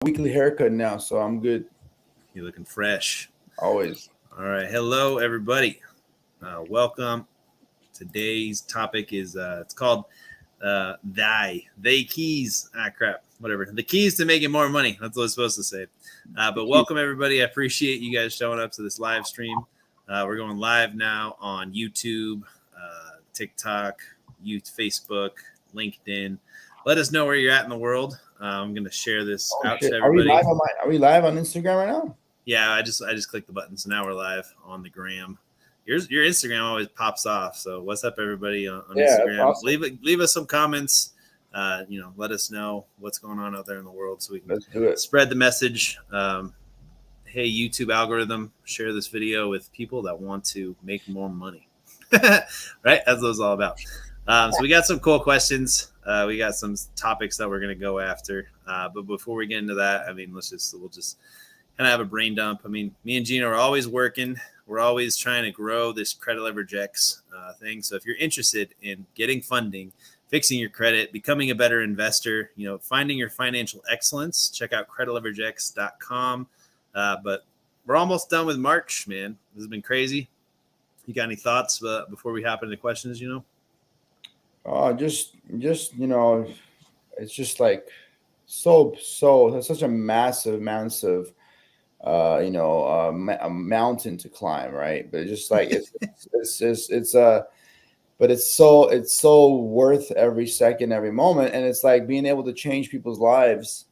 weekly haircut now, so I'm good You're looking fresh. always. All right. Hello, everybody. Welcome. Today's topic is it's called they keys. Crap. Whatever. The keys to making more money. That's what I was supposed to say. But welcome, everybody. I appreciate you guys showing up to this live stream. We're going live now on YouTube, TikTok, Facebook, LinkedIn. Let us know where you're at in the world. I'm going to share this out Shit. to everybody. Are we live on Instagram right now? Yeah, I just clicked the button, so now we're live on the gram. Your Instagram always pops off. So what's up, everybody on Instagram? Awesome. Leave us some comments. Let us know what's going on out there in the world, so we can spread the message. Hey, YouTube algorithm, share this video with people that want to make more money. Right? That's what it's all about. So we got some cool questions. We got some topics that we're going to go after. But before we get into that, we'll just kind of have a brain dump. Me and Gina are always working. We're always trying to grow this Credit Leverage X thing. So if you're interested in getting funding, fixing your credit, becoming a better investor, finding your financial excellence, check out creditleveragex.com. But we're almost done with March, man. This has been crazy. You got any thoughts before we hop into questions, Just it's just like such a massive a mountain to climb, right? But it's just like but it's so worth every second, every moment, and it's like being able to change people's lives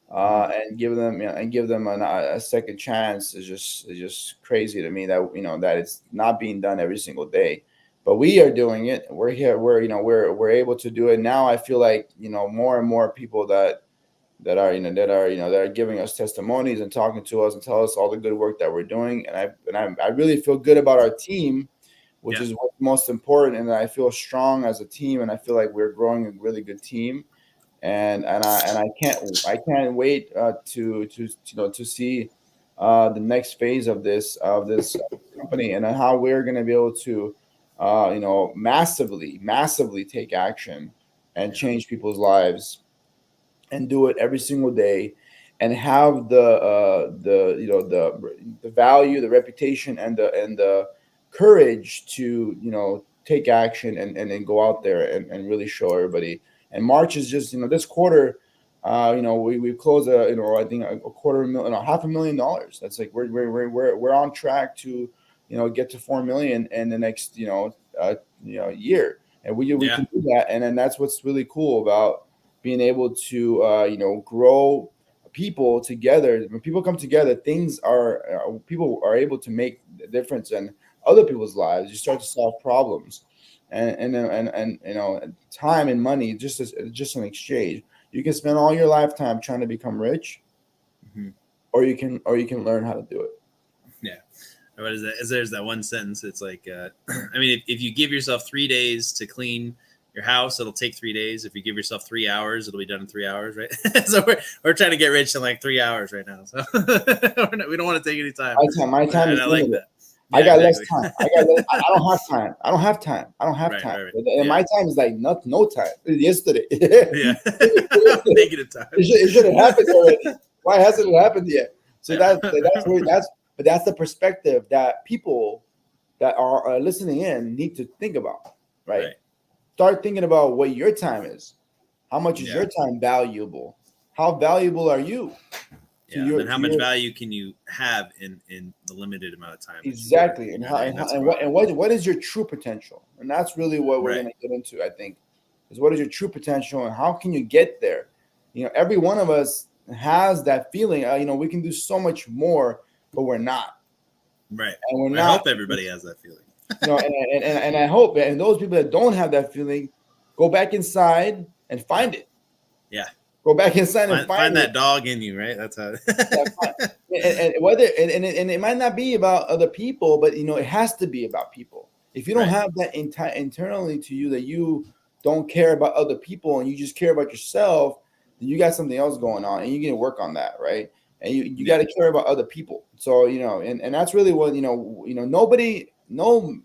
and give them a second chance is just crazy to me that it's not being done every single day. But we are doing it. We're here. We're able to do it now. I feel like more and more people that are giving us testimonies and talking to us and tell us all the good work that we're doing. And I really feel good about our team, which is what's most important. And I feel strong as a team, and I feel like we're growing a really good team. And I can't wait to see the next phase of this company and how we're going to be able to massively take action and change people's lives and do it every single day and have the value, the reputation, and the courage to take action and then go out there and really show everybody. And March is just this quarter. We closed I think a $250,000, $500,000. That's like we're on track to get to 4 million in the next year, and we can do that. And then that's what's really cool about being able to grow people together. When people come together, people are able to make a difference in other people's lives. You start to solve problems, and time and money just an exchange. You can spend all your lifetime trying to become rich, or you can learn how to do it. Yeah. What is that? There's that one sentence. It's like, if you give yourself 3 days to clean your house, it'll take 3 days. If you give yourself 3 hours, it'll be done in 3 hours, right? So we're trying to get rich in like 3 hours right now. So we don't want to take any time. My time is limited. Like that. Yeah, I got exactly. Less time. I don't have time. I don't have time. Right. And my time is like no time. Yesterday. Yeah. Negative time. It should have happened already. Why hasn't it happened yet? So that's the perspective that people that are listening in need to think about, right? Start thinking about what your time is. How much is your time valuable? How valuable are you? And how much value can you have in the limited amount of time? Exactly. What is your true potential? And that's really what we're going to get into, I think, is what is your true potential and how can you get there? Every one of us has that feeling. We can do so much more, but we're not. Right. And we're not. I hope everybody has that feeling. And I hope, and those people that don't have that feeling, go back inside and find it. Yeah. Go back inside and find that dog in you, right? That's how. and it might not be about other people, but it has to be about people. If you don't have that internally to you, that you don't care about other people and you just care about yourself, then you got something else going on, and you can work on that, right? And you got to care about other people. So and that's really what nobody, no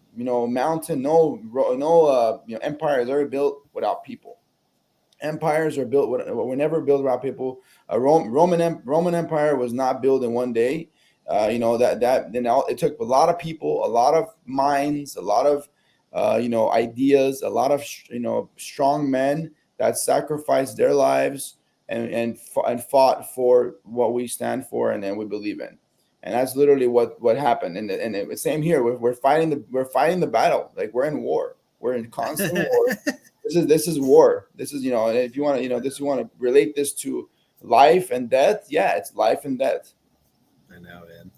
mountain, no empire is ever built without people. empires are built. Were never built around people. Roman Empire was not built in one day. It took a lot of people, a lot of minds, a lot of ideas, a lot of strong men that sacrificed their lives and fought for what we stand for and then we believe in. And that's literally what happened. And the same here. We're fighting the battle. Like we're in war. We're in constant war. This is war. This is, and if you want to, you want to relate this to life and death. Yeah, it's life and death. I know, man.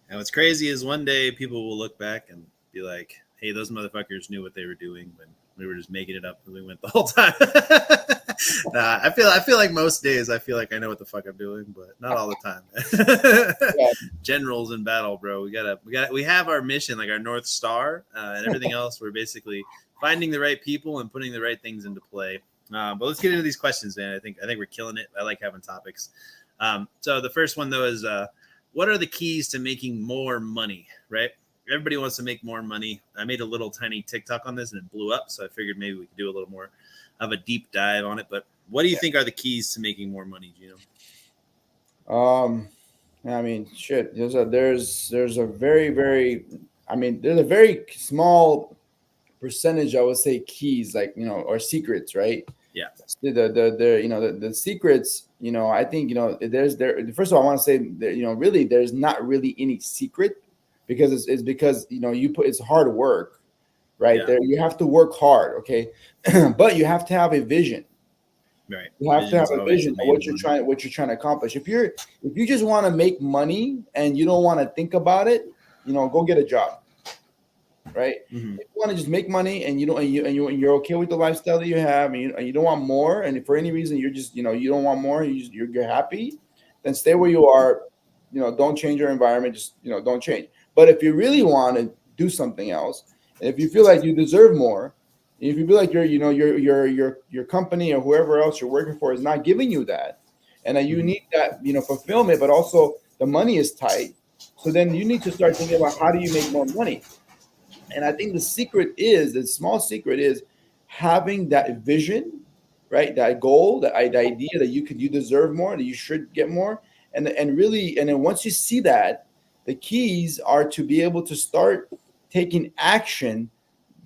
And what's crazy is one day people will look back and be like, hey, those motherfuckers knew what they were doing when we were just making it up and we went the whole time. I feel like most days I feel like I know what the fuck I'm doing, but not all the time. Yeah. Generals in battle, bro. We have our mission, like our North Star, and everything else. We're basically finding the right people and putting the right things into play. But let's get into these questions, man. I think we're killing it. I like having topics. So the first one though is what are the keys to making more money, right? Everybody wants to make more money. I made a little tiny TikTok on this and it blew up. So I figured maybe we could do a little more of a deep dive on it. But what do you think are the keys to making more money, Gino? I mean, shit. There's a very, very, there's a very small percentage, I would say, keys, like, or secrets, right? Yeah. The secrets, I think, first of all, I want to say that, really, there's not really any secret. Because it's because it's hard work, right? Yeah. There you have to work hard, okay, but you have to have a vision. Right. You have to have a vision of what you're trying to accomplish. If you just want to make money and you don't want to think about it, go get a job, right? Mm-hmm. If you want to just make money and you're okay with the lifestyle that you have and you don't want more, and if for any reason you're just you don't want more, you're happy, then stay where you are. Don't change your environment. Just don't change. But if you really want to do something else, and if you feel like you deserve more, if you feel like your company or whoever else you're working for is not giving you that, and that you need that fulfillment, but also the money is tight, so then you need to start thinking about how do you make more money. And I think the small secret is having that vision, right? That goal, the idea that you deserve more, that you should get more, and then once you see that. The keys are to be able to start taking action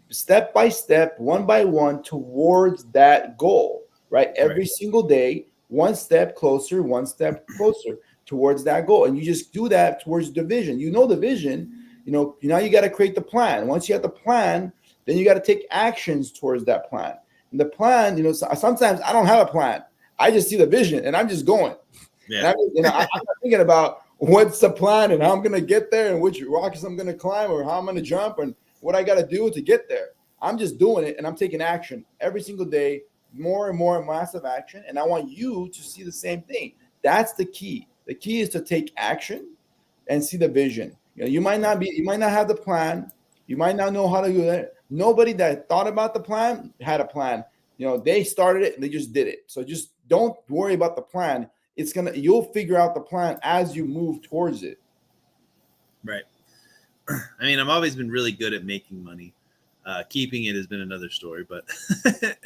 step by step, one by one towards that goal, right? Every single day, one step closer towards that goal. And you just do that towards the vision. The vision, now you got to create the plan. Once you have the plan, then you got to take actions towards that plan. And the plan, sometimes I don't have a plan. I just see the vision and I'm just going. Yeah. And I'm not thinking about what's the plan and how I'm going to get there and which rocks I'm going to climb or how I'm going to jump and what I got to do to get there. I'm just doing it and I'm taking action every single day, more and more massive action. And I want you to see the same thing. That's the key. The key is to take action and see the vision. You might not have the plan. You might not know how to do that. Nobody that thought about the plan had a plan. They started it and they just did it. So just don't worry about the plan. You'll figure out the plan as you move towards it. Right. I mean, I've always been really good at making money. Keeping it has been another story, but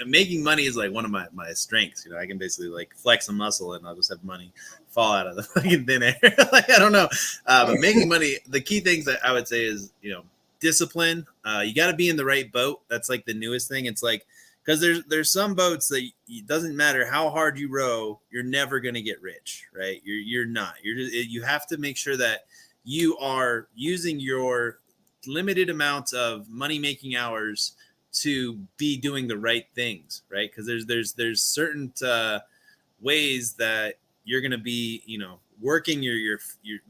making money is like one of my strengths. I can basically like flex a muscle and I'll just have money fall out of the fucking thin air. Like, I don't know. But making money, the key things that I would say is, discipline. You got to be in the right boat. That's like the newest thing. It's like, because there's some boats that it doesn't matter how hard you row, you're never going to get rich, right? You're not. You have to make sure that you are using your limited amount of money making hours to be doing the right things, right? Because there's certain ways that you're going to be, working. You're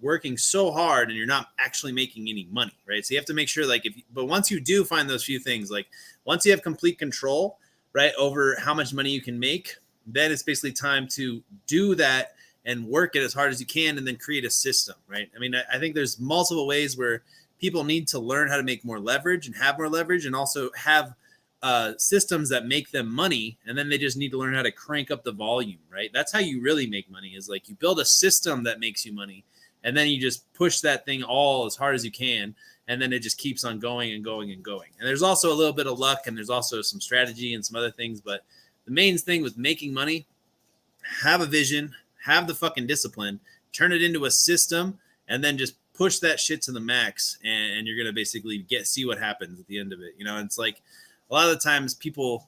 working so hard and you're not actually making any money, right? So you have to make sure, but once you do find those few things, like once you have complete control, right, over how much money you can make, then it's basically time to do that and work it as hard as you can and then create a system, right? I mean, I think there's multiple ways where people need to learn how to make more leverage and have more leverage and also have systems that make them money. And then they just need to learn how to crank up the volume, right? That's how you really make money, is like you build a system that makes you money and then you just push that thing all as hard as you can. And then it just keeps on going and going and going. And there's also a little bit of luck and there's also some strategy and some other things. But the main thing with making money, have a vision, have the fucking discipline, turn it into a system, and then just push that shit to the max, and you're gonna basically see what happens at the end of it. It's like a lot of the times people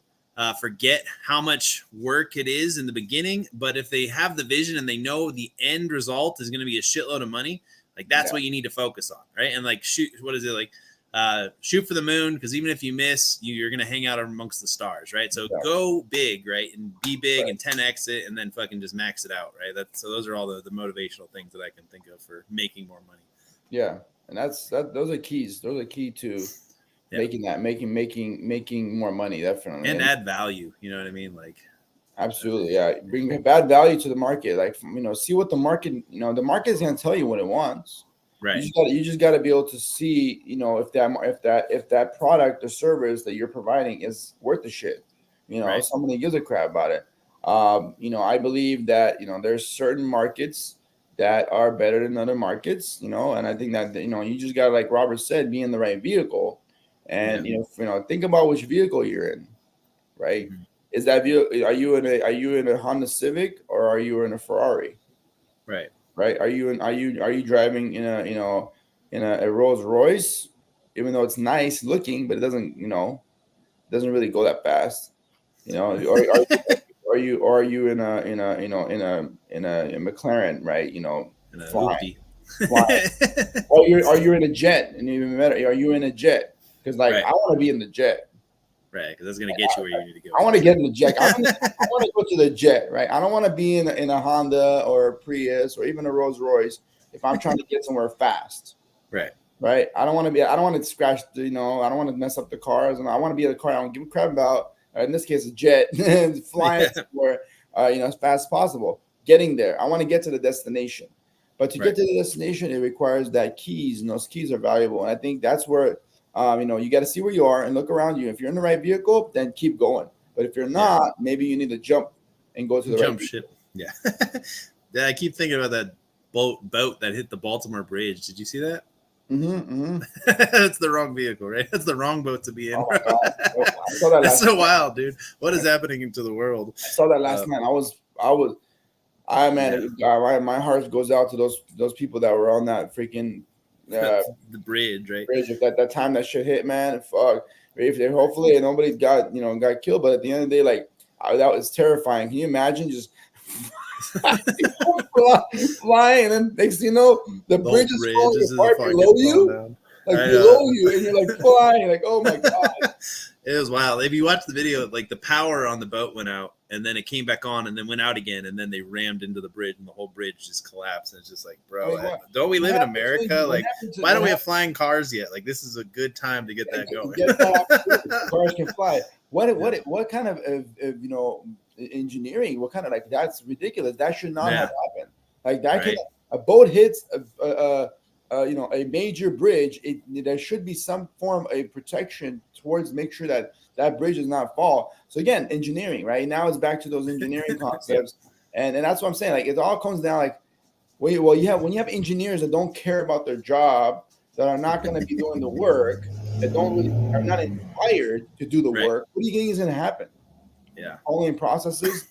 forget how much work it is in the beginning, but if they have the vision and they know the end result is going to be a shitload of money, like that's what you need to focus on, right? And like shoot for the moon, because even if you miss, you're going to hang out amongst the stars, right? So go big, right? And be big and 10x it, and then fucking just max it out, right? So those are all the motivational things that I can think of for making more money. Yeah, and those are keys. Those are key to making more money, definitely, and add value. You know what I mean? Like, absolutely, yeah. Bring bad value to the market. Like, see what the market. The market is going to tell you what it wants. Right. You just got to be able to see, if that product or service that you're providing is worth the shit. If somebody gives a crap about it. I believe that there's certain markets that are better than other markets. And I think that you just got to, like Robert said, be in the right vehicle. And think about which vehicle you're in, right? Mm-hmm. Is that vehicle? Are you in a Honda Civic or are you in a Ferrari? Right. Are you driving in a Rolls Royce, even though it's nice looking, but it doesn't really go that fast, Are you in a McLaren, right? Flying. Are you in a jet? And even better, are you in a jet? Because I want to be in the jet, right? Because that's going to get you where you need to go. I want to get in the jet. I want to go to the jet, right? I don't want to be in a Honda or a Prius or even a Rolls Royce if I'm trying to get somewhere fast, right? I don't want to scratch. I don't want to mess up the cars, and I want to be in a car I don't give a crap about. In this case, a jet, flying somewhere, as fast as possible. Getting there, I want to get to the destination. But to get to the destination, it requires that keys, and those keys are valuable. And I think that's where. You got to see where you are and look around you. If you're in the right vehicle, then keep going. But if you're not, maybe you need to jump and go to the right ship. Yeah. Yeah. I keep thinking about that boat that hit the Baltimore Bridge. Did you see that? Mm-hmm. That's the wrong vehicle, right? That's the wrong boat to be in. Oh my God. I saw that That's so wild, dude. What is happening into the world? I saw that last night. My heart goes out to those people that were on that freaking. The bridge, right? Bridge. If that time that shit hit, man, fuck. Hopefully nobody got killed, but at the end of the day, that was terrifying. Can you imagine just flying, and then next thing you know, the bridge is falling apart below you, and you're like flying, like, oh my God. It was wild. If you watch the video, like the power on the boat went out, and then it came back on, and then went out again, and then they rammed into the bridge, and the whole bridge just collapsed. And it's just like, bro, don't we live in America? Like, why don't we have flying cars yet? Like, this is a good time to get that going. Cars can fly. What kind of engineering? What kind of, like, that's ridiculous. That should not have happened. Like that, a boat hits a major bridge. There should be some form of protection towards make sure that bridge does not fall. So again, engineering, right? Now it's back to those engineering concepts, and that's what I'm saying. Like, it all comes down, like, when you have engineers that don't care about their job, that are not going to be doing the work, that are not inspired to do the work. What do you think is going to happen? Yeah, following processes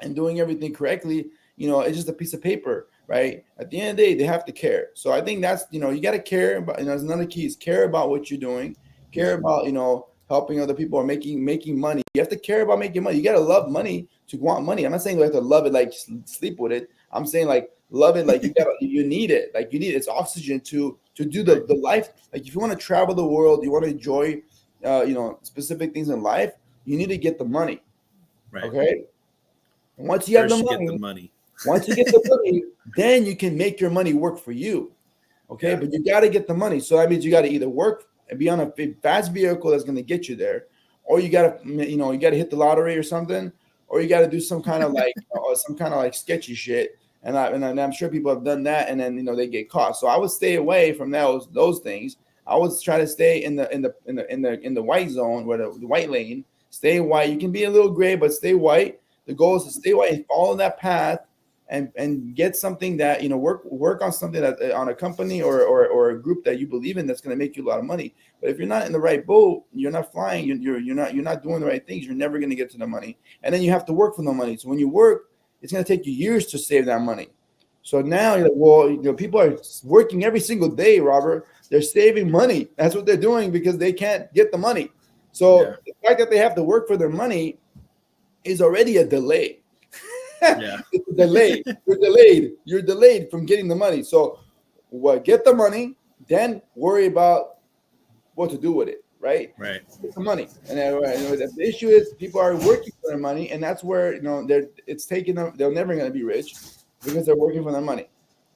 and doing everything correctly. It's just a piece of paper, right? At the end of the day, they have to care. So I think that's you got to care about. There's another key is care about what you're doing, care about helping other people or making money. You have to care about making money. You got to love money to want money. I'm not saying you have to love it like sleep with it. I'm saying, like, love it like you need it. Like, you need it's oxygen to do the life. Like, if you want to travel the world, you want to enjoy specific things in life, you need to get the money. Right. Okay. And once you have the money, once you get the money, then you can make your money work for you. Okay. Yeah. But you got to get the money. So that means you got to either work and be on a fast vehicle that's going to get you there, or you got to, you got to hit the lottery or something, or you got to do some kind of like sketchy shit. And I'm sure people have done that, and then they get caught. So I would stay away from those things. I would try to stay in the white zone, where the white lane. Stay white. You can be a little gray, but stay white. The goal is to stay white and follow that path, and get something that, work on something that on a company or a group that you believe in that's going to make you a lot of money. But if you're not in the right boat, you're not flying, you're not doing the right things, you're never going to get to the money. And then you have to work for the money. So when you work, it's going to take you years to save that money. So now you're like, well, people are working every single day, Robert. They're saving money. That's what they're doing because they can't get the money. So the fact that they have to work for their money is already a delay. It's a delay. You're delayed from getting the money. So get the money, then worry about what to do with it. Right. Get the money. And the issue is people are working for their money, and that's where it's taking them. They're never going to be rich because they're working for their money.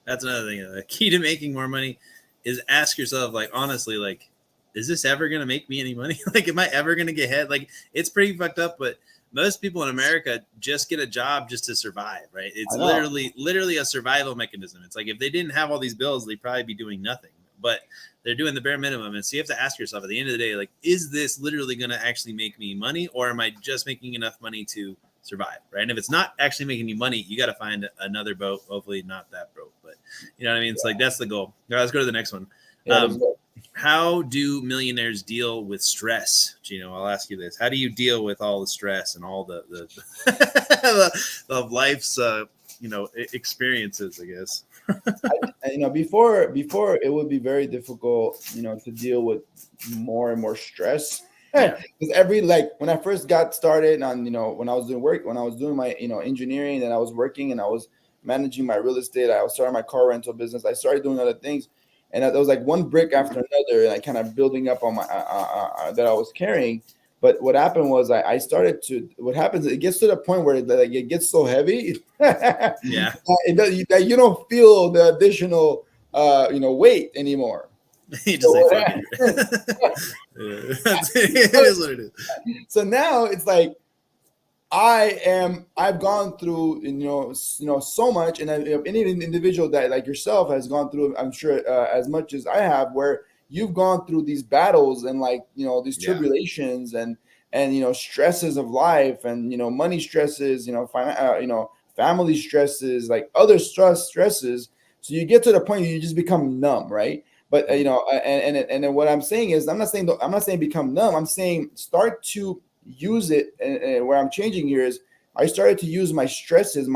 That's another thing. The key to making more money is ask yourself, like, honestly, like, is this ever going to make me any money? Like, am I ever going to get ahead? Like, it's pretty fucked up, but most people in America just get a job just to survive, right? It's literally a survival mechanism. It's like if they didn't have all these bills, they'd probably be doing nothing, but they're doing the bare minimum. And so you have to ask yourself at the end of the day, like, is this literally going to actually make me money, or am I just making enough money to survive, right? And if it's not actually making you money, you got to find another boat, hopefully not that boat, but you know what I mean? It's like, that's the goal. All right, let's go to the next one. How do millionaires deal with stress? Gino, I'll ask you this. How do you deal with all the stress and all the life's, experiences, I guess? Before it would be very difficult, to deal with more and more stress. Because when I first got started on, when I was doing my, engineering, and I was working and I was managing my real estate, I was starting my car rental business. I started doing other things. And there was like one brick after another, and I kind of building up on my that I was carrying. But what happened was I started to. What happens? It gets to the point where it gets so heavy, that you don't feel the additional, weight anymore. You just it is what it is. So now it's like I've gone through, so much, and any individual that like yourself has gone through, I'm sure as much as I have, where you've gone through these battles and these tribulations and stresses of life and money stresses, family stresses, like other stresses. So you get to the point you just become numb, right? But and what I'm saying is I'm not saying become numb. I'm saying start to use it, and where I'm changing here is I started to use my stresses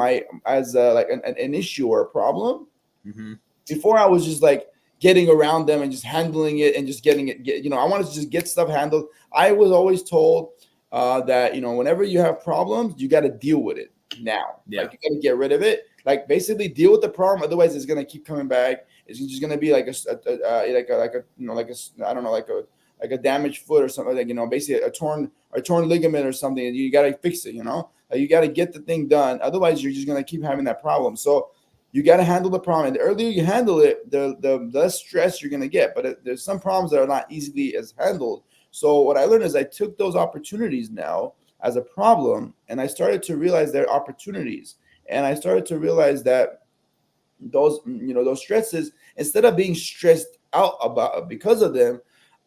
as like an issue or a problem. Mm-hmm. Before I was just like getting around them and just handling it and just getting it. I wanted to just get stuff handled. I was always told that whenever you have problems, you got to deal with it now. Like you got to get rid of it. Like basically deal with the problem. Otherwise, it's gonna keep coming back. It's just gonna be like like a damaged foot or something, like basically a torn ligament or something, and you got to fix it. You got to get the thing done. Otherwise, you're just gonna keep having that problem. So you got to handle the problem, and the earlier you handle it, the less stress you're gonna get. But there's some problems that are not easily as handled. So what I learned is I took those opportunities now as a problem, and I started to realize they're opportunities, and I started to realize that those stresses, instead of being stressed out because of them,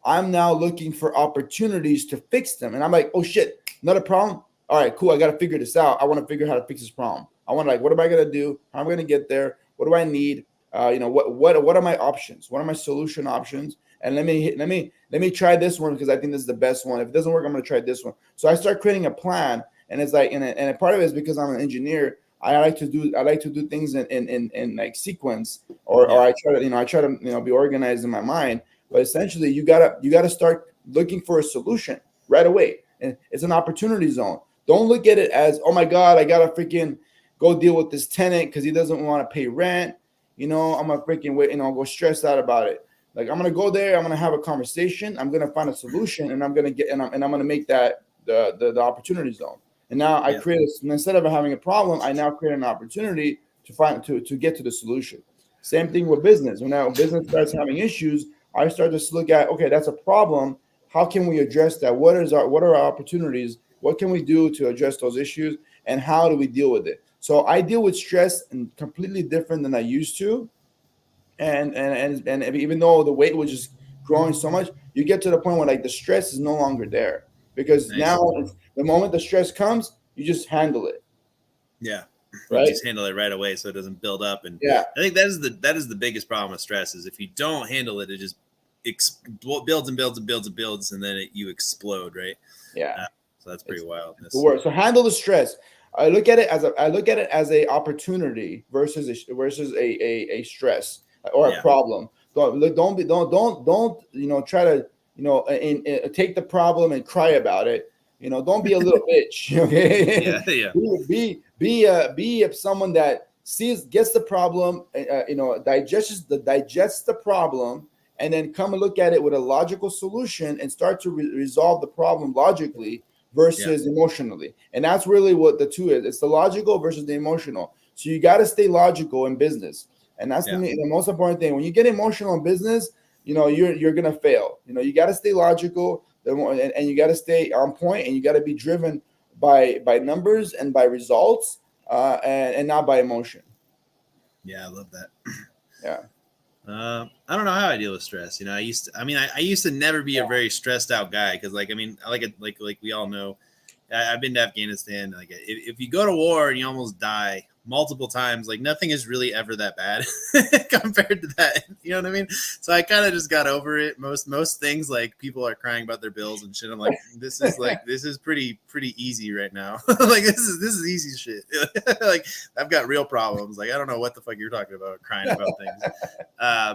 I'm now looking for opportunities to fix them. And I'm like, oh shit, another problem. All right, cool. I got to figure this out. I want to figure out how to fix this problem. I want what am I going to do? How am I going to get there? What do I need? What are my options? What are my solution options? And let me try this one because I think this is the best one. If it doesn't work, I'm going to try this one. So I start creating a plan, and it's like, and a part of it is because I'm an engineer. I like to do things in like sequence, or I try to be organized in my mind. But essentially, you gotta start looking for a solution right away, and it's an opportunity zone. Don't look at it as, oh my God, I gotta freaking go deal with this tenant because he doesn't want to pay rent. I'm gonna freaking wait, go stressed out about it. Like I'm gonna go there, I'm gonna have a conversation, I'm gonna find a solution, and I'm gonna make that the opportunity zone. And now I create instead of having a problem, I now create an opportunity to get to the solution. Same thing with business. When now business starts having issues, I start to look at, okay, that's a problem. How can we address that? What are our opportunities? What can we do to address those issues? And how do we deal with it? So I deal with stress and completely different than I used to. And even though the weight was just growing so much, you get to the point where like the stress is no longer there, because now the moment the stress comes, you just handle it. Yeah. right? You just handle it right away so it doesn't build up. And I think that is the biggest problem with stress is if you don't handle it, it just builds and builds and builds and builds, and then you explode, right? Yeah. So that's pretty wild. So handle the stress. I look at it as a opportunity versus a stress or a problem. Don't try to take the problem and cry about it. Don't be a little bitch. Okay. Be someone that gets the problem, digests the problem, and then come and look at it with a logical solution and start to resolve the problem logically versus emotionally. And that's really what the two is. It's the logical versus the emotional. So you got to stay logical in business. And that's the most important thing. When you get emotional in business, you're going to fail. You got to stay logical and you got to stay on point, and you got to be driven by numbers and by results and not by emotion. Yeah, I love that. Yeah. I don't know how I deal with stress. I used to never be a very stressed out guy because, like we all know, I've been to Afghanistan. Like, if you go to war and you almost die multiple times, like nothing is really ever that bad compared to that. You know what I mean? So I kind of just got over it. Most things, like people are crying about their bills and shit. I'm like, this is pretty easy right now. Like this is easy shit. Like I've got real problems. Like I don't know what the fuck you're talking about, crying about things.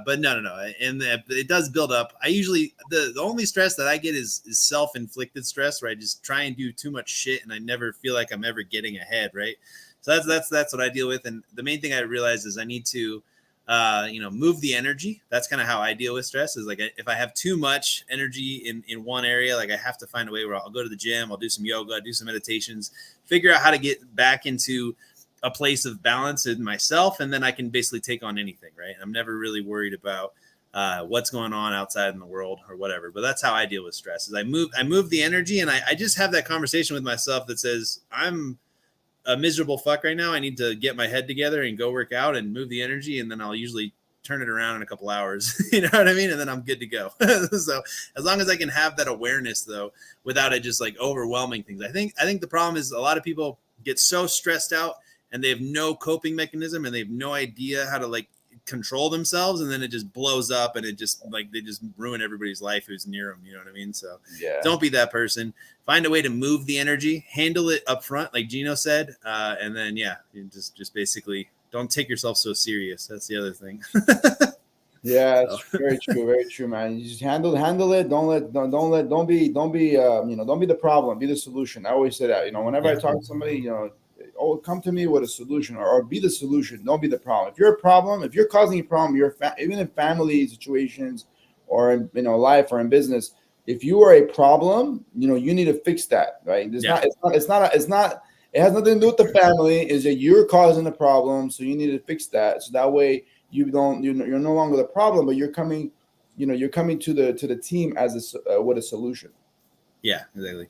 But no. And it does build up. I usually the only stress that I get is self-inflicted stress, where I just try and do too much shit and I never feel like I'm ever getting ahead, right? So that's what I deal with. And the main thing I realize is I need to, move the energy. That's kind of how I deal with stress, is like if I have too much energy in one area, like I have to find a way where I'll go to the gym, I'll do some yoga, do some meditations, figure out how to get back into a place of balance in myself. And then I can basically take on anything, right? I'm never really worried about what's going on outside in the world or whatever. But that's how I deal with stress, is I move the energy, and I just have that conversation with myself that says, I'm a miserable fuck right now. I need to get my head together and go work out and move the energy. And then I'll usually turn it around in a couple hours. You know what I mean? And then I'm good to go. So as long as I can have that awareness though, without it just like overwhelming things. I think the problem is a lot of people get so stressed out and they have no coping mechanism and they have no idea how to like control themselves, and then it just blows up and it just like they just ruin everybody's life who's near them. You know what I mean? So don't be that person. Find a way to move the energy, handle it up front, like Gino said, and then you just basically don't take yourself so serious. That's the other thing. Yeah, it's very true, man. You just handle it. Don't be the problem, be the solution. I always say that. Whenever I talk to somebody, come to me with a solution, or be the solution. Don't be the problem. If you're a problem, if you're causing a problem, even in family situations or in life or in business, if you are a problem, you need to fix that, right? It has nothing to do with the family. Is that you're causing the problem, so you need to fix that. So that way you're no longer the problem, but you're coming to the team as with a solution. Yeah, exactly.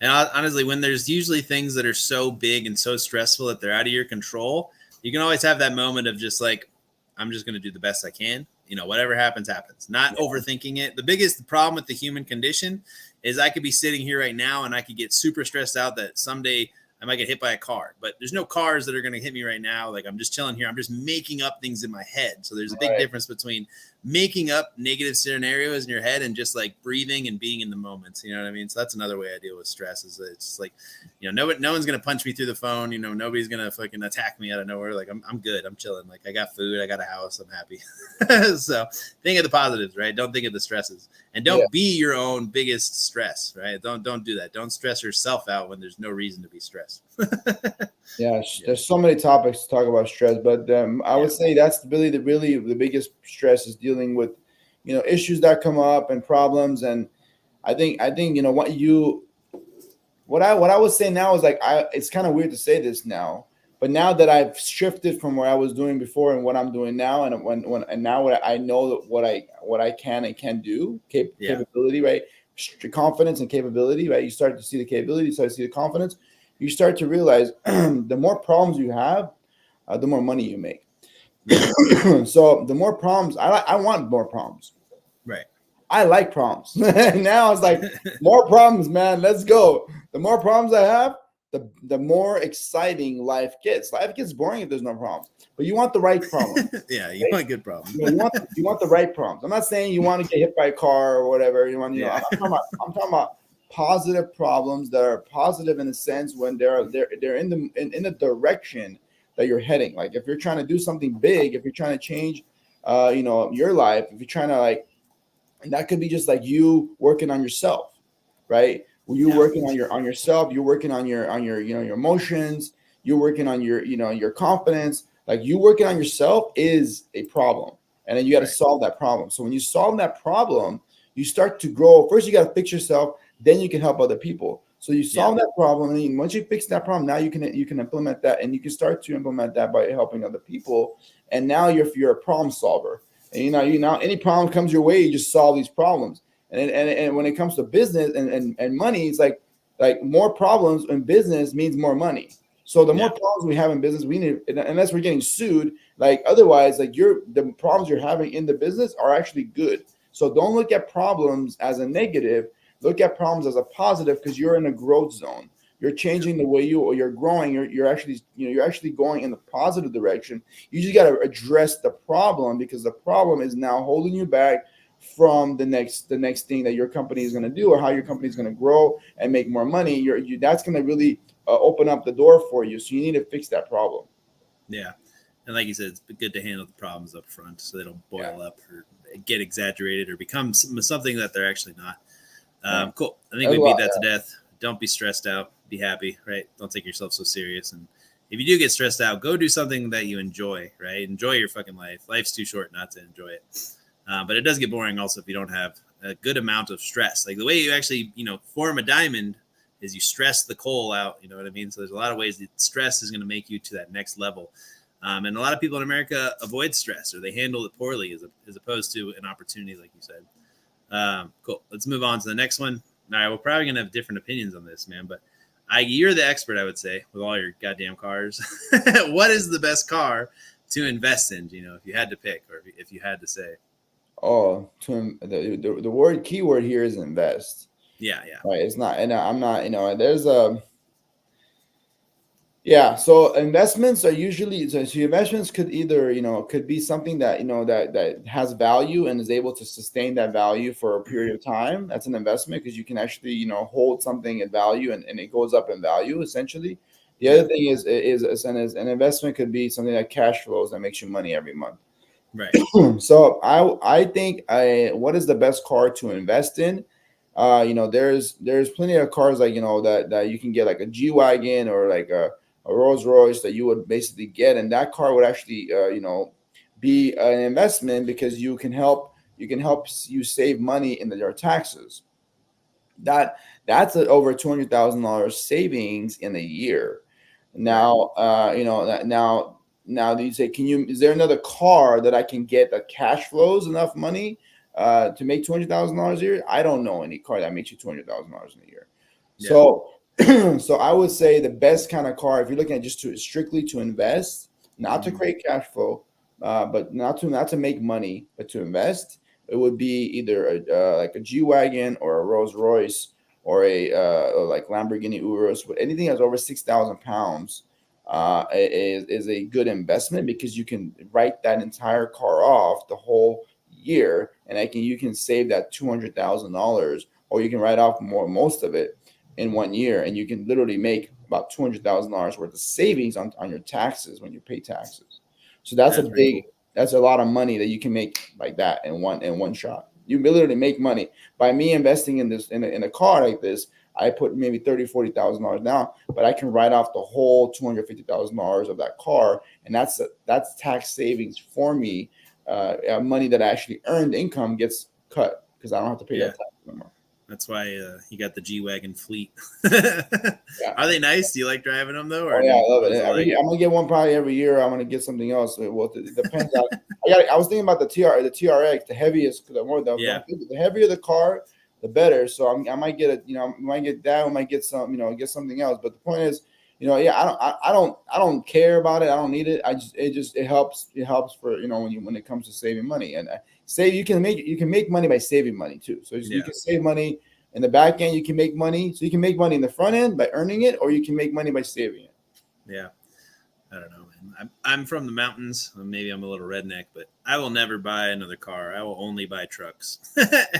And honestly, when there's usually things that are so big and so stressful that they're out of your control, you can always have that moment of just like, I'm just going to do the best I can. Whatever happens, happens. Not overthinking it. The biggest problem with the human condition is I could be sitting here right now and I could get super stressed out that someday I might get hit by a car, but there's no cars that are going to hit me right now. Like I'm just chilling here. I'm just making up things in my head. So there's a big difference between making up negative scenarios in your head and just like breathing and being in the moment. You know what I mean? So that's another way I deal with stress, is that it's like, no one's going to punch me through the phone. Nobody's going to fucking attack me out of nowhere. Like I'm good. I'm chilling. Like I got food, I got a house. I'm happy. So think of the positives, right? Don't think of the stresses, and don't be your own biggest stress, right? Don't do that. Don't stress yourself out when there's no reason to be stressed. There's so many topics to talk about stress, but I would say that's really the biggest stress is dealing with issues that come up and problems. And I think what I would say now is like, it's kind of weird to say this now, but now that I've shifted from what I was doing before and what I'm doing now, and now what I know what I can and can do, capability, right? Confidence and capability, right? You start to see the capability, you start to see the confidence. You start to realize the more problems you have, the more money you make. So the more problems, I want more problems. Right. I like problems. Now it's like more problems, man. Let's go. The more problems I have, the more exciting life gets. Life gets boring if there's no problems, but you want the right problem. Yeah, you want good problems. You want the right problems. I'm not saying you want to get hit by a car or whatever. You want, I'm talking about positive problems that are positive in a sense when they're in the direction that you're heading. Like if you're trying to do something big, if you're trying to change, your life, if you're trying to and that could be just like you working on yourself, right? You're working on yourself, you're working on your your emotions, you're working on your confidence. Like you working on yourself is a problem, and then you got to solve that problem. So when you solve that problem, you start to grow. First, you got to fix yourself, then you can help other people. So you solve that problem, and then once you fix that problem, now you can implement that, and you can start to implement that by helping other people. And now you're a problem solver. And you know, any problem comes your way, you just solve these problems. And when it comes to business and money, it's like more problems in business means more money. So the more problems we have in business, we need, unless we're getting sued, like otherwise, like the problems you're having in the business are actually good. So don't look at problems as a negative. Look at problems as a positive because you're in a growth zone. You're changing the way you're growing. You're actually going in the positive direction. You just got to address the problem because the problem is now holding you back from the next thing that your company is going to do or how your company is going to grow and make more money. That's going to really open up the door for you. So you need to fix that problem. Yeah. And like you said, it's good to handle the problems up front so they don't boil up or get exaggerated or become something that they're actually not. Cool. I think we beat that to death. Don't be stressed out. Be happy, right? Don't take yourself so serious. And if you do get stressed out, go do something that you enjoy, right? Enjoy your fucking life. Life's too short not to enjoy it. But it does get boring also if you don't have a good amount of stress. Like the way you actually, form a diamond is you stress the coal out. You know what I mean? So there's a lot of ways that stress is going to make you to that next level. And a lot of people in America avoid stress or they handle it poorly as opposed to an opportunity, like you said. Cool. Let's move on to the next one. All right, we're probably going to have different opinions on this, man. But you're the expert, I would say, with all your goddamn cars. What is the best car to invest in, if you had to pick or if you had to say? Oh, the keyword here is invest. Yeah. Right. It's not, and I'm not, there's so investments are usually, so investments could either, could be something that, that has value and is able to sustain that value for a period of time. That's an investment because you can actually, hold something at value and it goes up in value essentially. The other thing is an investment could be something that cash flows that makes you money every month. Right. So I think what is the best car to invest in? There's plenty of cars like, that you can get like a G-Wagon or like a Rolls Royce that you would basically get. And that car would actually, be an investment because you can help you save money in your taxes. That's over $200,000 savings in a year. Now, now you say, is there another car that I can get that cash flows enough money to make $200,000 a year? I don't know any car that makes you $200,000 in a year. Yeah. So I would say the best kind of car, if you're looking at just strictly to invest, not to create cash flow, but not to make money, but to invest, it would be either like a G-Wagon or a Rolls Royce or or like Lamborghini Urus, but anything that's over 6,000 pounds. Is a good investment because you can write that entire car off the whole year, and you can save that $200,000, or you can write off most of it in 1 year, and you can literally make about $200,000 worth of savings on your taxes when you pay taxes. So that's a lot of money that you can make like that in one shot. You literally make money by me investing in this in a car like this. I put maybe $30,000, $40,000 down, but I can write off the whole $250,000 of that car, and that's tax savings for me. Money that I actually earned income gets cut because I don't have to pay that tax anymore. That's why you got the G-Wagon fleet. Are they nice? Do you like driving them though? Or I love it. I'm gonna get one probably every year. I'm gonna get something else. Well, it depends on. I was thinking about the TRX, the heaviest. The heavier the car, the better. So I might get I might get that. I might get some, get something else. But the point is, I don't care about it. I don't need it. It helps. It helps for when it comes to saving money and you can make money by saving money too. So you can save money In the back end, you can make money. So you can make money in the front end by earning it, or you can make money by saving it. Yeah. I don't know, man. I'm from the mountains. Maybe I'm a little redneck, but I will never buy another car. I will only buy trucks.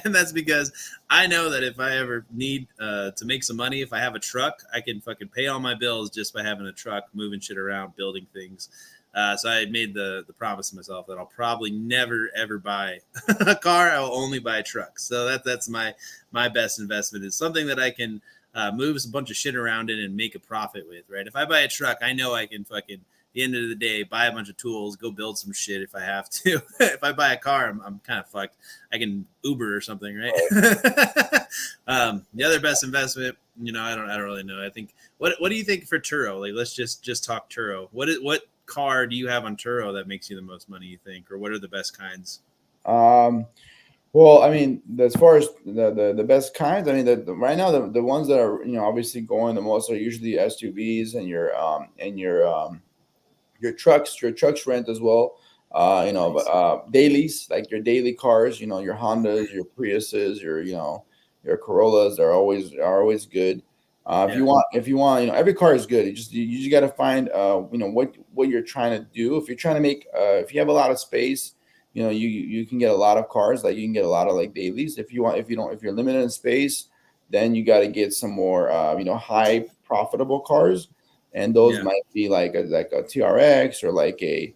And that's because I know that if I ever need to make some money, if I have a truck, I can fucking pay all my bills just by having a truck, moving shit around, building things. So I made the promise to myself that I'll probably never, ever buy a car. I will only buy trucks. So that's my best investment, is something that I can moves a bunch of shit around in and make a profit with, right? If I buy a truck, I know I can fucking, at the end of the day, buy a bunch of tools, go build some shit if I have to. If I buy a car, I'm kind of fucked. I can Uber or something, right? The other best investment, I don't really know. I think, what do you think for Turo? Like, let's just talk Turo. What car do you have on Turo that makes you the most money, you think, or what are the best kinds? Well, I mean, as far as the best kinds, I mean, right now the ones that are obviously going the most are usually SUVs and your trucks rent as well. Dailies, like your daily cars, your Hondas, your Priuses, your Corollas are always good. If you want, every car is good. You just got to find what you're trying to do. If you're trying to make if you have a lot of space, you can get a lot of cars. Like you can get a lot of like dailies. If you're limited in space, then you got to get some more high profitable cars, and those might be like a TRX or like a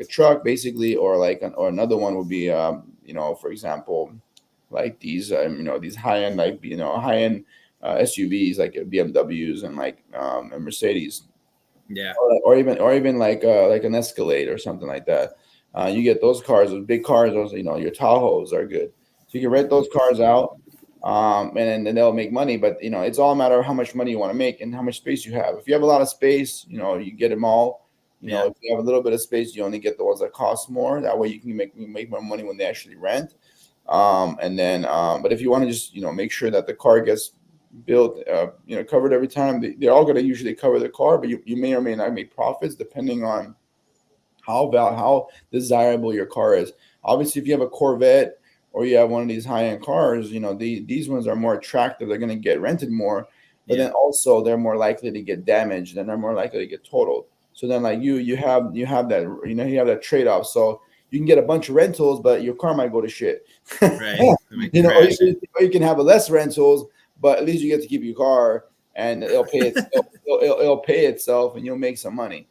truck basically, or or another one would be for example, like these these high end SUVs like BMWs and and Mercedes, or even like an Escalade or something like that. You get those cars, those big cars, those your Tahoes are good. So you can rent those cars out, and then they'll make money. But it's all a matter of how much money you want to make and how much space you have. If you have a lot of space, you get them all. If you have a little bit of space, you only get the ones that cost more. That way you can make more money when they actually rent. But if you want to just make sure that the car gets built, covered every time, they're all going to usually cover the car, but you may or may not make profits depending on how desirable your car is. Obviously, if you have a Corvette or you have one of these high-end cars, these ones are more attractive. They're going to get rented more, but then also they're more likely to get damaged and they're more likely to get totaled. So then like you have that, you have that trade-off. So you can get a bunch of rentals, but your car might go to shit. Right. Or you can have less rentals, but at least you get to keep your car and it'll pay it'll pay itself and you'll make some money.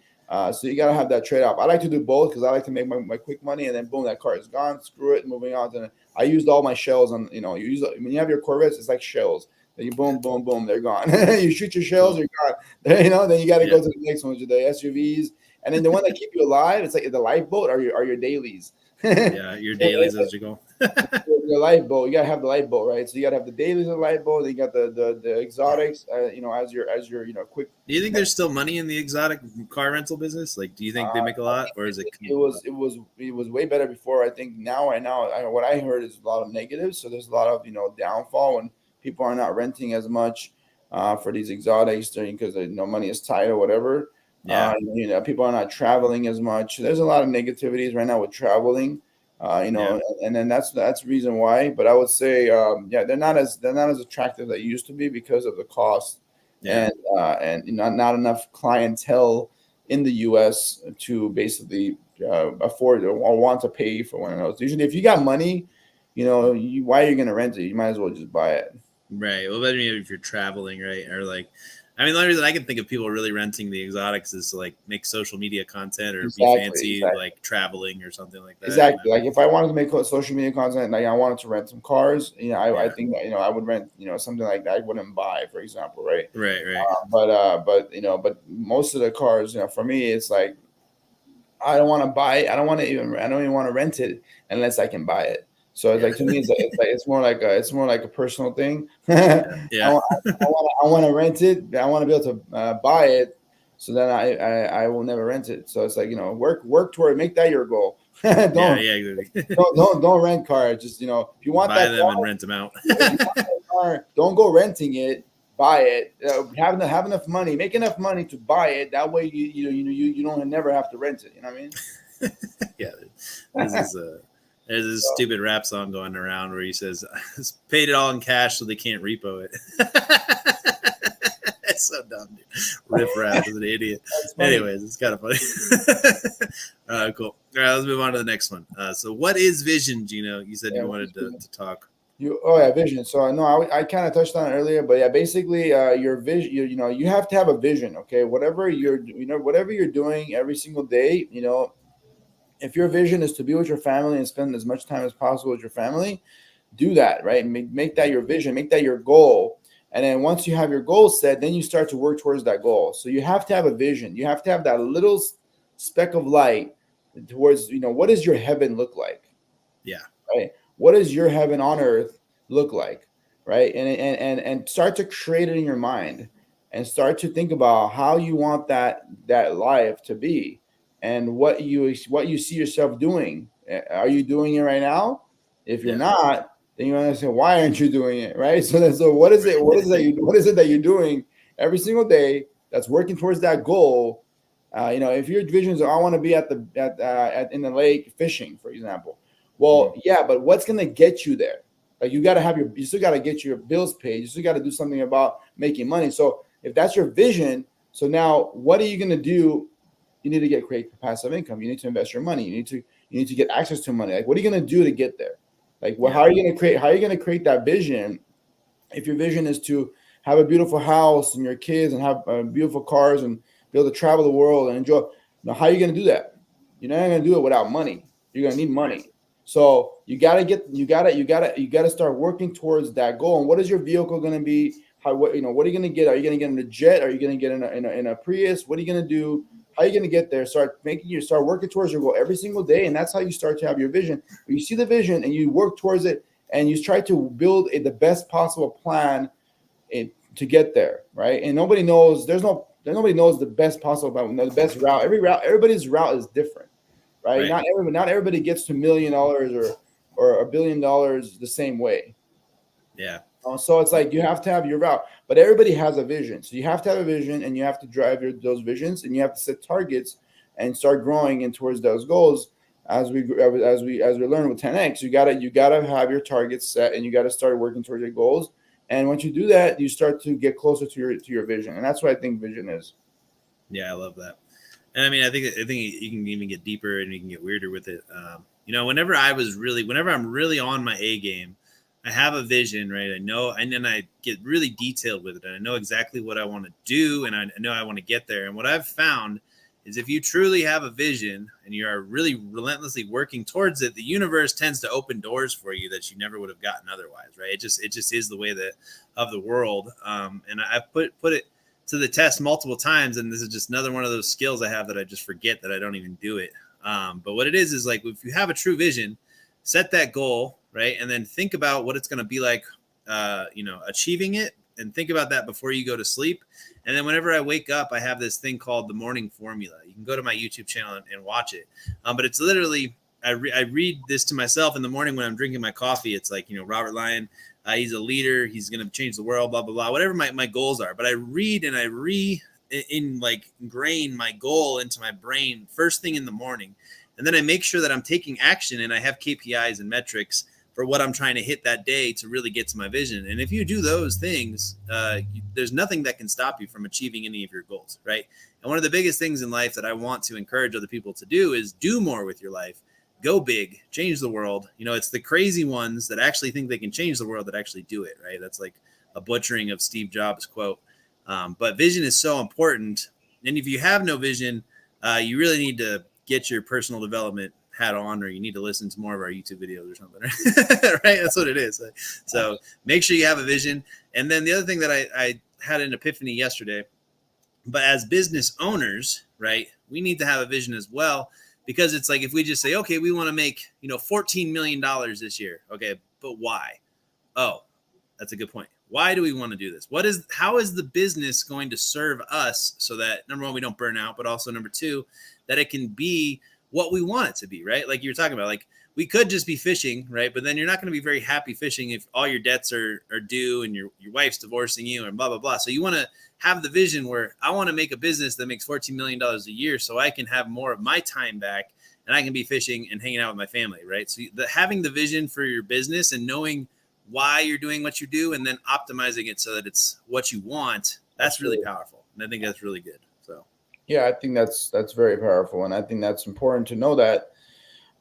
So you gotta have that trade-off. I like to do both because I like to make my quick money and then boom, that car is gone. Screw it, moving on. And I used all my shells on. When you have your Corvettes, it's like shells. Then you boom, boom, boom, they're gone. You shoot your shells, you're gone. Then you got to go to the next ones, the SUVs, and then the one that keep you alive. It's like the lifeboat or your dailies. Your dailies as you go. The lifeboat, you gotta have the lifeboat, right? So you gotta have the dailies of the lifeboat. Then you got the exotics, as your quick. Do you think there's still money in the exotic car rental business? Like, do you think they make a lot, or is it? It was way better before. I think now, what I heard is a lot of negatives. So there's a lot of downfall when people are not renting as much for these exotics because money is tight or whatever. People are not traveling as much. There's a lot of negativities right now with traveling. And then that's the reason why. But I would say, they're not as attractive as they used to be because of the cost and not enough clientele in the U.S. to basically afford or want to pay for one of those. Usually, if you got money, why are you going to rent it? You might as well just buy it. Right. Well, but if you're traveling, right, or like. I mean, the only reason I can think of people really renting the exotics is to like make social media content or be fancy, like traveling or something like that. Exactly. Like if I wanted to make social media content, like I wanted to rent some cars, I think that, I would rent, something like that I wouldn't buy, for example, right? Right. But most of the cars, for me, it's like I don't want to buy it. I don't even want to rent it unless I can buy it. So it's like to me, it's more like a personal thing. I want to rent it. I want to be able to buy it. So then I will never rent it. So it's like work toward it. Make that your goal. Don't rent cars. Just if you want buy that them car, and rent them out. Car, don't go renting it. Buy it. Have enough money. Make enough money to buy it. That way you don't never have to rent it. You know what I mean? Yeah, this is There's this stupid rap song going around where he says, paid it all in cash so they can't repo it. It's so dumb, dude. Riff Raff is an idiot. Anyways, it's kind of funny. Cool. All right, let's move on to the next one. So what is vision, Gino? You said you wanted to talk. Vision. So no, I kind of touched on it earlier, but yeah, basically your vision, you have to have a vision. Okay. Whatever you're doing every single day, if your vision is to be with your family and spend as much time as possible with your family, do that, right? Make that your vision, make that your goal. And then once you have your goal set, then you start to work towards that goal. So you have to have a vision. You have to have that little speck of light towards, what does your heaven look like? Yeah. Right. What does your heaven on earth look like? Right. And start to create it in your mind and start to think about how you want that life to be and what you see yourself doing. Are you doing it right now? If you're not, then you understand why aren't you doing it, right? So what is it? What is it that you're doing every single day that's working towards that goal? If your vision is, I want to be in the lake fishing, for example. Well, yeah, but what's gonna get you there? Like you still got to get your bills paid. You still got to do something about making money. So if that's your vision, so now what are you gonna do? You need to create passive income. You need to invest your money. You need to get access to money. Like, what are you gonna do to get there? Like, how are you gonna create that vision? If your vision is to have a beautiful house and your kids and have beautiful cars and be able to travel the world and enjoy, how are you gonna do that? You're not gonna do it without money. You're gonna need money. So you gotta start working towards that goal. And what is your vehicle gonna be? What are you gonna get? Are you gonna get in a jet? Are you gonna get in a Prius? What are you gonna do? How are you going to get there? Start working towards your goal every single day. And that's how you start to have your vision. You see the vision and you work towards it and you try to build the best possible plan to get there. Right. And nobody knows, nobody knows the best possible plan, the best route. Everybody's route is different. Right. Not everybody gets to $1 million or $1 billion the same way. Yeah. So it's like you have to have your route, but everybody has a vision. So you have to have a vision and you have to drive those visions and you have to set targets and start growing in towards those goals. As we learn with 10X, you gotta have your targets set and you gotta start working towards your goals. And once you do that, you start to get closer to your vision. And that's what I think vision is. Yeah, I love that. And I mean, I think you can even get deeper and you can get weirder with it. Whenever I'm really on my A game, I have a vision, right? I know, and then I get really detailed with it. And I know exactly what I want to do, and I know I want to get there. And what I've found is if you truly have a vision and you are really relentlessly working towards it, the universe tends to open doors for you that you never would have gotten otherwise, right? It just is the way of the world. And I've put it to the test multiple times, and this is just another one of those skills I have that I just forget that I don't even do it. But what it is like if you have a true vision, set that goal, right? And then think about what it's going to be like, achieving it, and think about that before you go to sleep. And then whenever I wake up, I have this thing called the morning formula. You can go to my YouTube channel and watch it. But it's literally, I read this to myself in the morning when I'm drinking my coffee. It's like, Robert Lyon, he's a leader. He's going to change the world, blah, blah, blah, whatever my goals are. But I read and I ingrain my goal into my brain first thing in the morning. And then I make sure that I'm taking action and I have KPIs and metrics for what I'm trying to hit that day to really get to my vision. And if you do those things, there's nothing that can stop you from achieving any of your goals, right? And one of the biggest things in life that I want to encourage other people to do is do more with your life. Go big, change the world. It's the crazy ones that actually think they can change the world that actually do it, right? That's like a butchering of Steve Jobs' quote. But vision is so important. And if you have no vision, you really need to get your personal development hat on, or you need to listen to more of our YouTube videos or something, right? That's what it is. So make sure you have a vision. And then the other thing that I had an epiphany yesterday, but as business owners, right, we need to have a vision as well, because it's like, if we just say, okay, we want to make, $14 million this year. Okay. But why? Oh, that's a good point. Why do we want to do this? How is the business going to serve us so that, number one, we don't burn out, but also number two, that it can be what we want it to be, right? Like you were talking about, like we could just be fishing, right? But then you're not going to be very happy fishing if all your debts are due and your wife's divorcing you and blah, blah, blah. So you want to have the vision where I want to make a business that makes $14 million a year so I can have more of my time back and I can be fishing and hanging out with my family, right? So having the vision for your business and knowing why you're doing what you do and then optimizing it so that it's what you want, that's really powerful. And I think that's really good. So yeah, I think that's very powerful, and I think that's important to know that.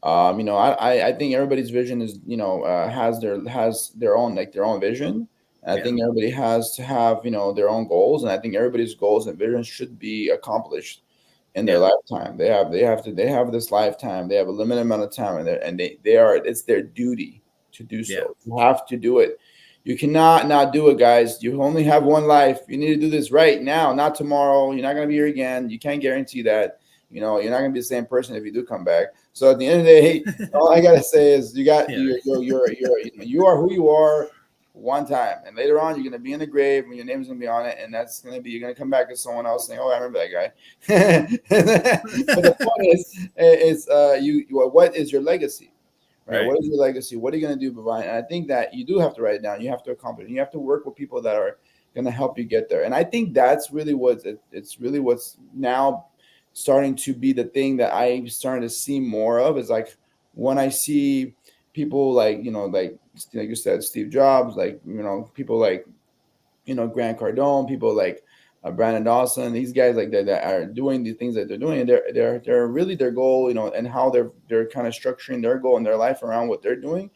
I think everybody's vision is, has their own, like, their own vision. And I think everybody has to have, their own goals, and I think everybody's goals and visions should be accomplished in their lifetime. They have this lifetime. They have a limited amount of time, and it's their duty to do so. Yeah. You have to do it. You cannot not do it, guys. You only have one life. You need to do this right now, not tomorrow. You're not going to be here again. You can't guarantee that. You're not going to be the same person if you do come back. So at the end of the day, all I gotta say is you are who you are one time, and later on you're gonna be in the grave and your name's gonna be on it, and you're gonna come back as someone else saying, "Oh, I remember that guy." But the point is what is your legacy, right? What is your legacy? What are you gonna do, Bavine? And I think that you do have to write it down. You have to accomplish it. You have to work with people that are gonna help you get there. And I think that's really what's now starting to be the thing that I'm starting to see more of, is like when I see people like you said, Steve Jobs, people like, Grant Cardone, people like Brandon Dawson, these guys like that are doing the things that they're doing, and they're really, their goal, and how they're kind of structuring their goal and their life around what they're doing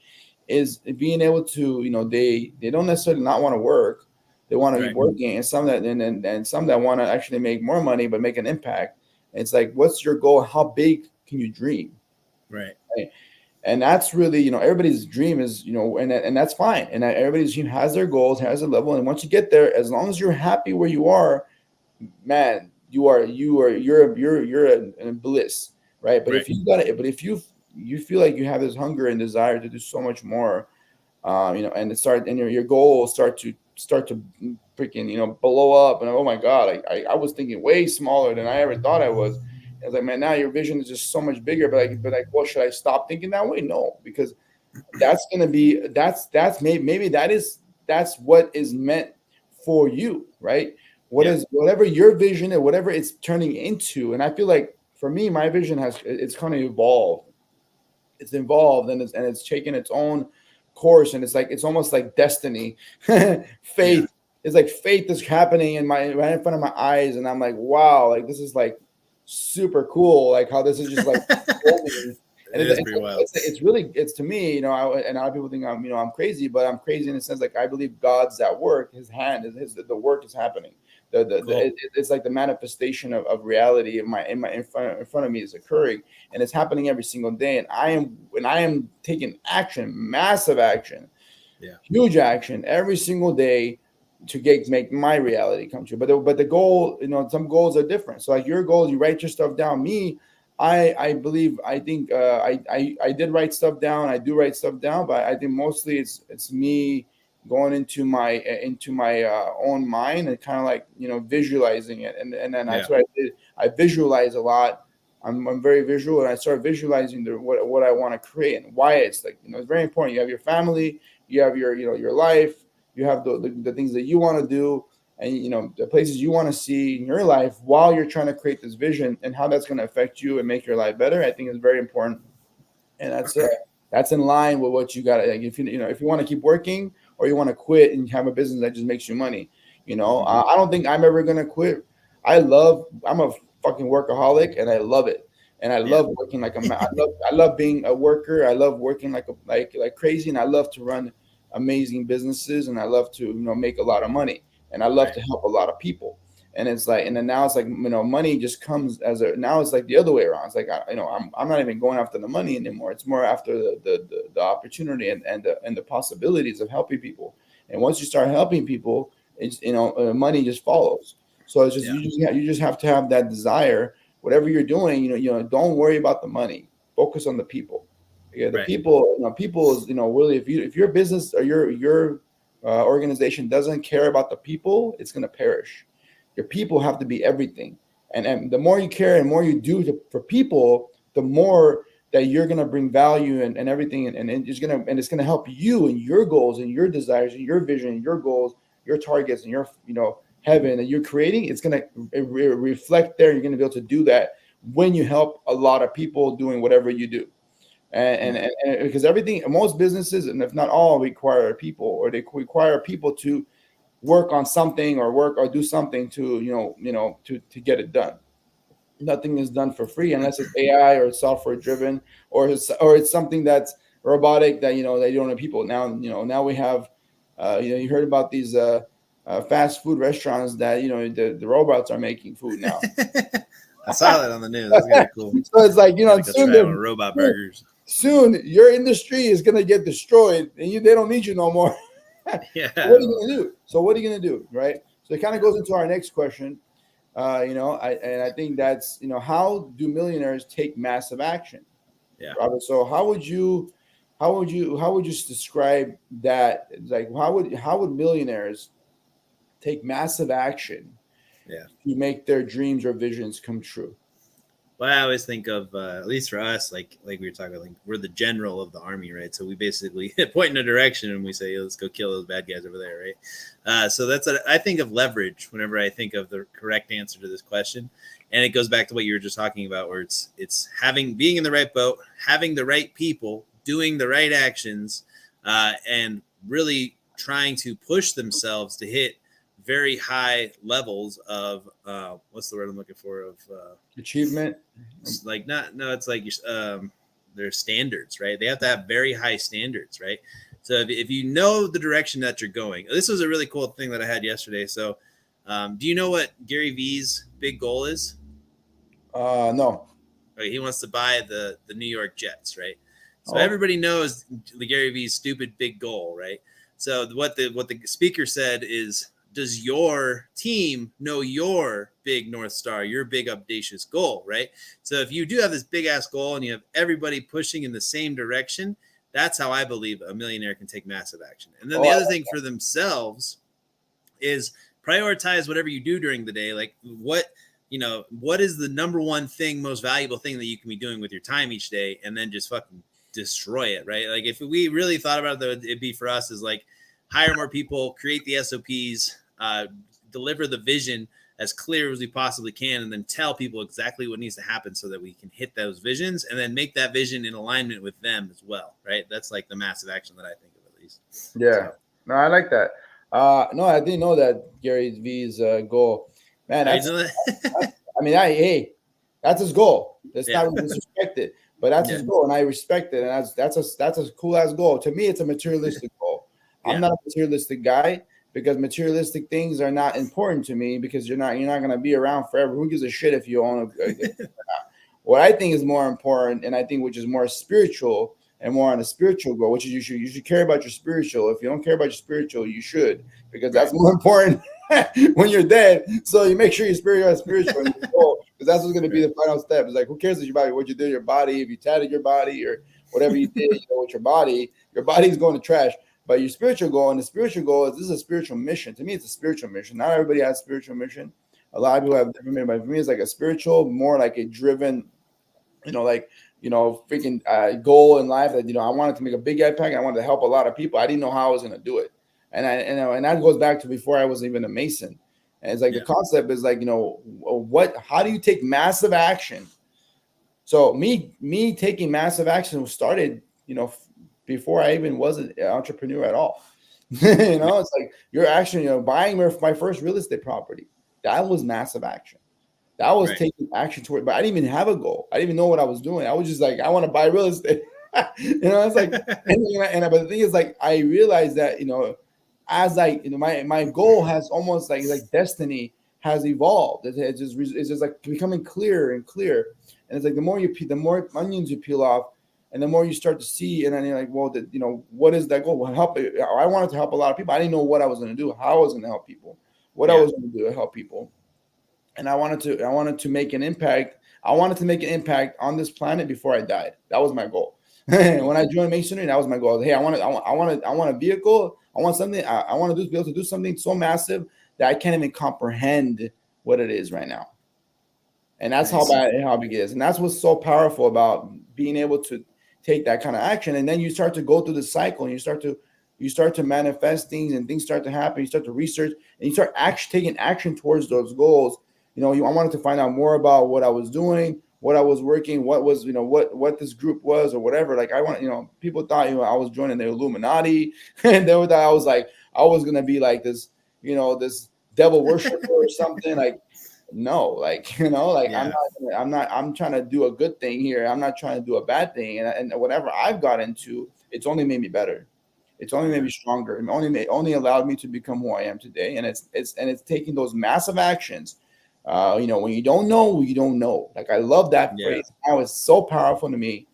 is being able to, they don't necessarily not want to work, they want to be working, and some that and some that want to actually make more money but make an impact. It's like, what's your goal? How big can you dream? Right. And that's really, everybody's dream is, and that's fine. And everybody's dream has their goals, has a level. And once you get there, as long as you're happy where you are, man, you're in bliss, right? But if you feel like you have this hunger and desire to do so much more, and your goals start to freaking, blow up, and oh my God, I was thinking way smaller than I ever thought I was. I was like, man, now your vision is just so much bigger. But well, should I stop thinking that way? No, because that's what is meant for you, right? Whatever your vision and whatever it's turning into. And I feel like for me, my vision it's kind of evolved. It's involved, and it's taken its own course, and it's almost like destiny. Faith. It's like faith is happening right in front of my eyes, and I'm like, wow, like this is like super cool, like how this is just like and it's to me, and a lot of people think I'm crazy, but I'm crazy in the sense, like, I believe God's at work. His hand is the work is happening. It's like the manifestation of reality in front of me is occurring, and it's happening every single day. And I am taking action, massive action, huge action every single day to make my reality come true. But the goal, some goals are different. So like your goals, you write your stuff down. Me, I did write stuff down. I do write stuff down, but I think mostly it's me going into my own mind and kind of like, visualizing it. And then that's what I did. I visualize a lot. I'm very visual, and I start visualizing what I want to create and why it's like, it's very important. You have your family, you have your life, you have the things that you want to do, and the places you want to see in your life while you're trying to create this vision, and how that's going to affect you and make your life better. I think is very important, and that's in line with what you got. Like if you want to keep working, or you want to quit and have a business that just makes you money, I don't think I'm ever going to quit. I'm a fucking workaholic, and I love it. And I love working like I love being a worker. I love working like crazy, and I love to run amazing businesses, and I love to make a lot of money, and I love to help a lot of people. And it's like, and then now it's like, money just comes now it's like the other way around. It's like, I'm not even going after the money anymore. It's more after the opportunity and the possibilities of helping people. And once you start helping people, it's money just follows. So it's just you just have to have that desire. Whatever you're doing, don't worry about the money. Focus on the people. The people is really, if your business or your organization doesn't care about the people, it's going to perish. Your people have to be everything, and the more you care and more you do for people, the more that you're going to bring value and everything, and it's going to help you and your goals and your desires and your vision and your goals, your targets and your heaven that you're creating. It's going to reflect there. You're going to be able to do that when you help a lot of people doing whatever you do. And because most businesses, and if not all, require people, or they require people to work on something or do something to to get it done. Nothing is done for free unless it's AI or software driven, or it's something that's robotic that they don't have people. Now we have you heard about these fast food restaurants that the robots are making food now. I saw that on the news. That's kind of cool. So it's like soon robot burgers. Soon your industry is gonna get destroyed, and they don't need you no more. Yeah. So what are you gonna do? Right? So it kind of goes into our next question. I think that's how do millionaires take massive action? Yeah, Robert. So how would you describe that? Like how would millionaires take massive action? Yeah, to make their dreams or visions come true? Well, I always think of at least for us, like we were talking about, like we're the general of the army, right? So we basically point in a direction and we say, hey, let's go kill those bad guys over there, right? So I think of leverage whenever I think of the correct answer to this question, and it goes back to what you were just talking about, where it's being in the right boat, having the right people, doing the right actions, and really trying to push themselves to hit very high levels of what's the word I'm looking for, of achievement. It's like it's like their standards, right? They have to have very high standards, right? So if you know the direction that you're going, this was a really cool thing that I had yesterday. So do you know what Gary Vee's big goal is? No. Okay, he wants to buy the New York Jets, right? So everybody knows the Gary Vee's stupid big goal, right? So what the speaker said is, does your team know your big North Star, your big audacious goal, right? So if you do have this big ass goal and you have everybody pushing in the same direction, that's how I believe a millionaire can take massive action. And then the other thing for themselves is prioritize whatever you do during the day. Like what is the number one thing, most valuable thing that you can be doing with your time each day, and then just fucking destroy it, right? Like if we really thought about it, it'd be for us is like hire more people, create the SOPs, deliver the vision as clear as we possibly can, and then tell people exactly what needs to happen so that we can hit those visions, and then make that vision in alignment with them as well, right? That's like the massive action that I think of, at least. Yeah. No, I like that. No, I didn't know that Gary Vee's goal. Man, that's his goal. That's not disrespected, but that's his goal, and I respect it. And that's a cool ass goal. To me, it's a materialistic goal. I'm not a materialistic guy, because materialistic things are not important to me, because you're not going to be around forever. Who gives a shit if you own what I think is more important, and I think which is more spiritual and more on a spiritual goal, which is you should care about your spiritual. If you don't care about your spiritual, you should, because that's more important when you're dead. So you make sure you're spiritual, because that's what's going to be the final step. It's like, who cares what you did to your body, if you tatted your body or whatever you did with your body is going to trash. But your spiritual goal, and the spiritual goal this is a spiritual mission. To me, it's a spiritual mission. Not everybody has a spiritual mission. A lot of people have different mission, but for me, it's like a spiritual, more like a driven, freaking goal in life that, I wanted to make a big impact. I wanted to help a lot of people. I didn't know how I was going to do it. And that goes back to before I was even a Mason. And it's like the concept is like, how do you take massive action? So me taking massive action started, before I even was an entrepreneur at all. It's like you're actually, buying my first real estate property. That was massive action. That was taking action toward, but I didn't even have a goal. I didn't even know what I was doing. I was just like, I want to buy real estate. It's like, but the thing is, like, I realized that, as my goal has almost like destiny has evolved. It's just like becoming clearer and clearer. And it's like the more onions you peel off, and the more you start to see, and then you're like, well, what is that goal? Well, I wanted to help a lot of people. I didn't know what I was going to do, how I was going to help people, what I was going to do to help people. And I wanted to make an impact. I wanted to make an impact on this planet before I died. That was my goal. When I joined Masonry, that was my goal. Hey, I want a vehicle. I want something. I want to be able to do something so massive that I can't even comprehend what it is right now. And that's how big it is. And that's what's so powerful about being able to take that kind of action. And then you start to go through the cycle, and you start to manifest things, and things start to happen. You start to research, and you start taking action towards those goals. I wanted to find out more about what I was doing, what I was working, what was, what this group was or whatever. Like I want, people thought, I was joining the Illuminati and they thought I was like, I was going to be like this, this devil worshiper or something. Like, no, like, like Yeah. I'm trying to do a good thing here. I'm not trying to do a bad thing. And whatever I've got into, it's only made me better. It's only made me stronger. It only allowed me to become who I am today. And it's taking those massive actions. When you don't know, you don't know. Like I love that phrase. Now it's so powerful to me.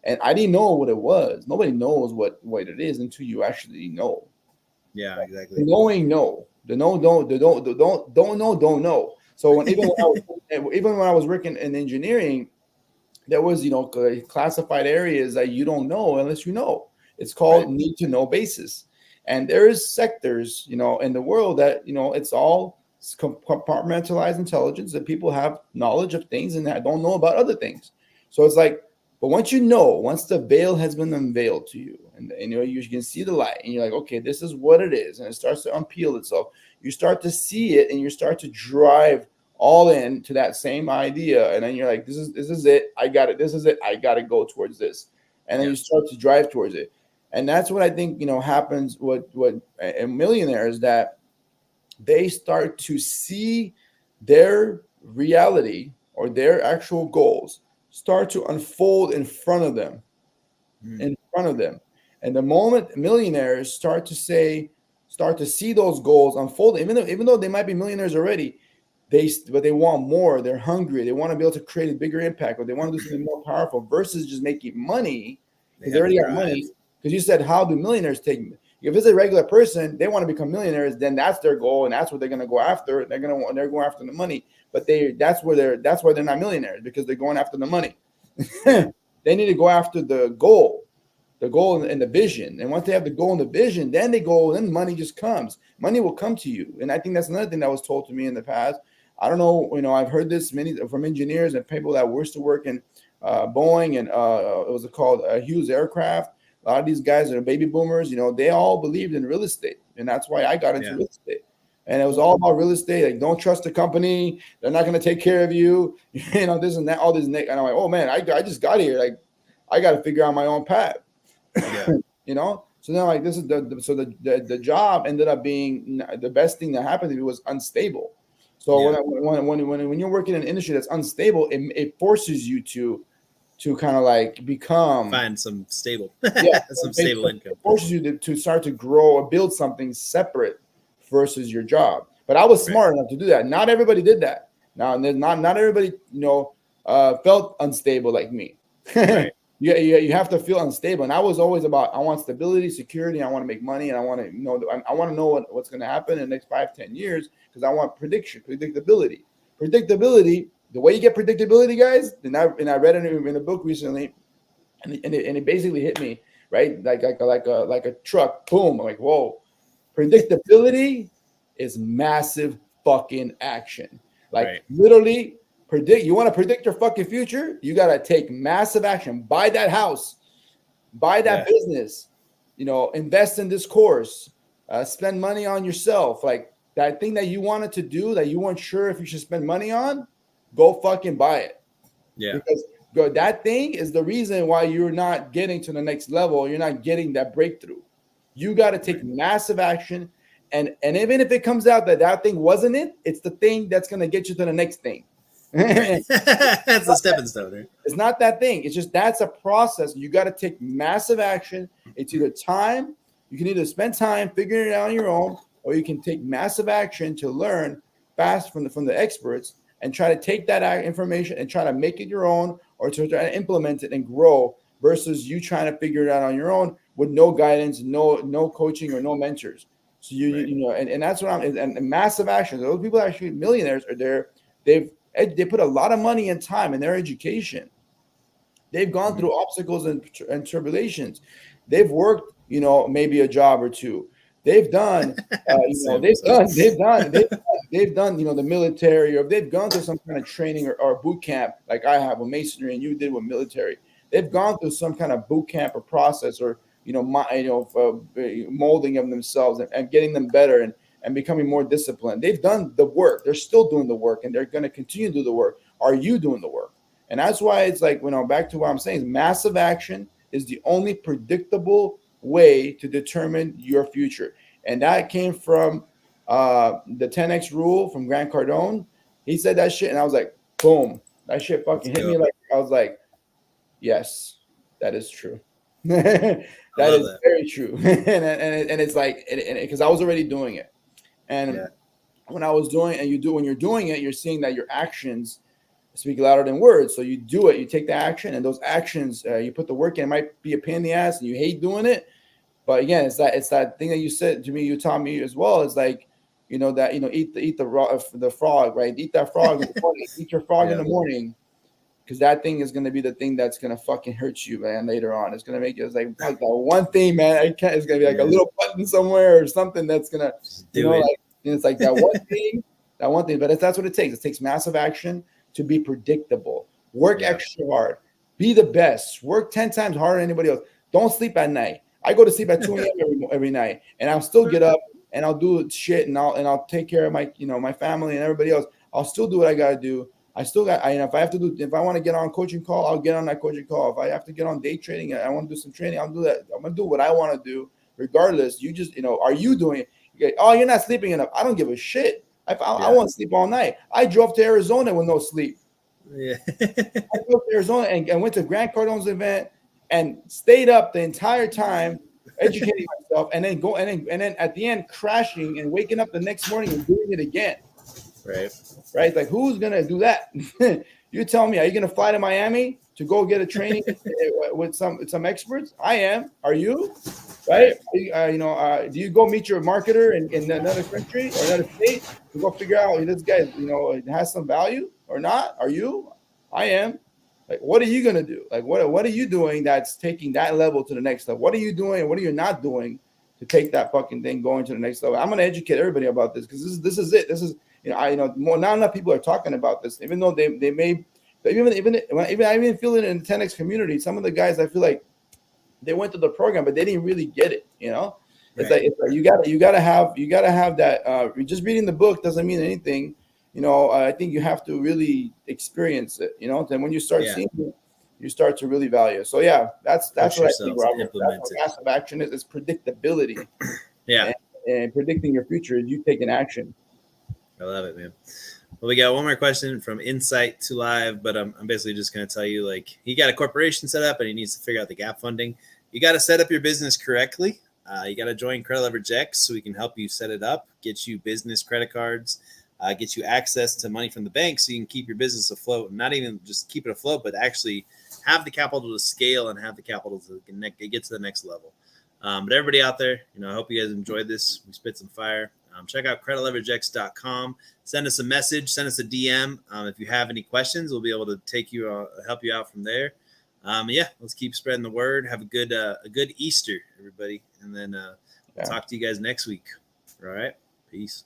And I didn't know what it was. Nobody knows what it is until you actually know. Yeah, exactly. The knowing, no. The no, don't know, don't know. So even when I was working in engineering, there was classified areas that you don't know unless you know. It's called need to know basis, and there is sectors in the world that it's all compartmentalized intelligence, that people have knowledge of things and that don't know about other things. So it's like, but once the veil has been unveiled to you, and you can see the light, and you're like, okay, this is what it is, and it starts to unpeel itself. You start to see it, and you start to drive all in to that same idea, and then you're like, this is it. I got it. This is it. I got to go towards this, and then you start to drive towards it, and that's what I think happens with millionaires, that they start to see their reality or their actual goals start to unfold in front of them, And the moment millionaires start to see those goals unfold, even though they might be millionaires already, but they want more. They're hungry. They want to be able to create a bigger impact, or they want to do something more powerful versus just making money, because they already got money. Because you said, how do millionaires take? If it's a regular person, they want to become millionaires, then that's their goal, and that's what they're going to go after. They're going after the money, but that's why they're not millionaires, because they're going after the money. They need to go after the goal and the vision. And once they have the goal and the vision, then money just comes. Money will come to you. And I think that's another thing that was told to me in the past. I don't know, I've heard this many from engineers and people that used to work in Boeing, and it was called Hughes Aircraft. A lot of these guys are baby boomers. They all believed in real estate, and that's why I got into real estate. And it was all about real estate. Like, don't trust the company; they're not going to take care of you. This and that, all this. And I'm like, oh man, I just got here. Like, I got to figure out my own path. Yeah. So then, like, this is the job ended up being the best thing that happened to me was unstable. So when you're working in an industry that's unstable, it forces you to kind of like find some stable, stable income. It forces you to start to grow or build something separate versus your job. But I was smart enough to do that. Not everybody did that. Now, not everybody, felt unstable like me. You have to feel unstable. And I was always about, I want stability, security. I want to make money, and I want to I want to know what's going to happen in the next 5-10 years, because I want predictability. The way you get predictability, guys, and I read it in a book recently, and it basically hit me, right? Like a truck, boom. I'm like, whoa. Predictability is massive fucking action. Like literally you want to predict your fucking future, you got to take massive action. Buy that house, buy that business, invest in this course, spend money on yourself. Like that thing that you wanted to do that you weren't sure if you should spend money on, go fucking buy it. Yeah. Because that thing is the reason why you're not getting to the next level. You're not getting that breakthrough. You got to take massive action. And even if it comes out that thing wasn't it, it's the thing that's going to get you to the next thing. That's a stepping stone. Right? It's not that thing. It's just, that's a process. You got to take massive action. It's either time. You can either spend time figuring it out on your own, or you can take massive action to learn fast from the experts and try to take that information and try to make it your own, or to try to implement it and grow, versus you trying to figure it out on your own with no guidance, no coaching, or no mentors. So and that's what and massive action. Those people are actually millionaires are there. They put a lot of money and time in their education. They've gone through obstacles and tribulations. They've worked, maybe a job or two. They've done, they've done, the military, or they've gone through some kind of training or boot camp, like I have with masonry and you did with military. They've gone through some kind of boot camp or process, or molding of themselves and getting them better and becoming more disciplined. They've done the work. They're still doing the work, and they're going to continue to do the work. Are you doing the work? And that's why it's like, back to what I'm saying, massive action is the only predictable way to determine your future. And that came from the 10X rule from Grant Cardone. He said that shit, and I was like, boom, that shit fucking hit me. Like, I was like, yes, that is true. that is very true. and it's like, because I was already doing it. And when I was doing, when you're doing it, you're seeing that your actions speak louder than words. So you do it, you take the action, and those actions, you put the work in. It might be a pain in the ass, and you hate doing it. But again, it's that thing that you said to me, you taught me as well. It's like, eat the frog, right? Eat that frog in the morning. Eat your frog in the morning, because that thing is going to be the thing that's going to fucking hurt you, man, later on. It's going to make you, it's like, fuck, that one thing, man, it's going to be like a little button somewhere or something that's going to, it's like that one thing, but that's what it takes. It takes massive action to be predictable. Work extra hard. Be the best. Work 10 times harder than anybody else. Don't sleep at night. I go to sleep at 2 a.m. every night, and I'll still get up and I'll do shit, and I'll take care of my family and everybody else. I'll still do what I gotta do. If I want to get on a coaching call, I'll get on that coaching call. If I have to get on day trading, I want to do some training, I'll do that. I'm gonna do what I want to do, regardless. You just, are you doing it? Oh, you're not sleeping enough. I don't give a shit. I want to sleep all night. I drove to Arizona with no sleep. Yeah. I drove to Arizona and went to Grant Cardone's event and stayed up the entire time, educating myself, and then at the end crashing and waking up the next morning and doing it again. Right. Like, who's gonna do that? You tell me. Are you gonna fly to Miami to go get a training with some experts? I am. Are you? Right? Do you go meet your marketer in another country or another state to go figure out this guy, has some value or not? Are you? I am. Like, what are you gonna do? Like, what are you doing that's taking that level to the next level? What are you doing? What are you not doing to take that fucking thing going to the next level? I'm gonna educate everybody about this, because this is it. This is, more, not enough people are talking about this, even though they may, even I even feel it in the 10X community. Some of the guys, I feel like they went to the program, but they didn't really get it. It's like you gotta have that. Just reading the book doesn't mean anything. I think you have to really experience it. Then when you start seeing it, you start to really value it. So that's what I think, Robert. That's what massive action is. It's predictability. And predicting your future is you taking action. I love it, man. Well, we got one more question from Insight to Live, but I'm basically just going to tell you, like, he got a corporation set up and he needs to figure out the gap funding. You got to set up your business correctly. You got to join Credit Leverage X so we can help you set it up, get you business credit cards, get you access to money from the bank so you can keep your business afloat, and not even just keep it afloat, but actually have the capital to scale and have the capital to get to the next level. But everybody out there, I hope you guys enjoyed this. We spit some fire. Check out creditleveragex.com. Send us a message. Send us a DM. If you have any questions, we'll be able to help you out from there. Let's keep spreading the word. Have a good Easter, everybody. And then we'll talk to you guys next week. All right. Peace.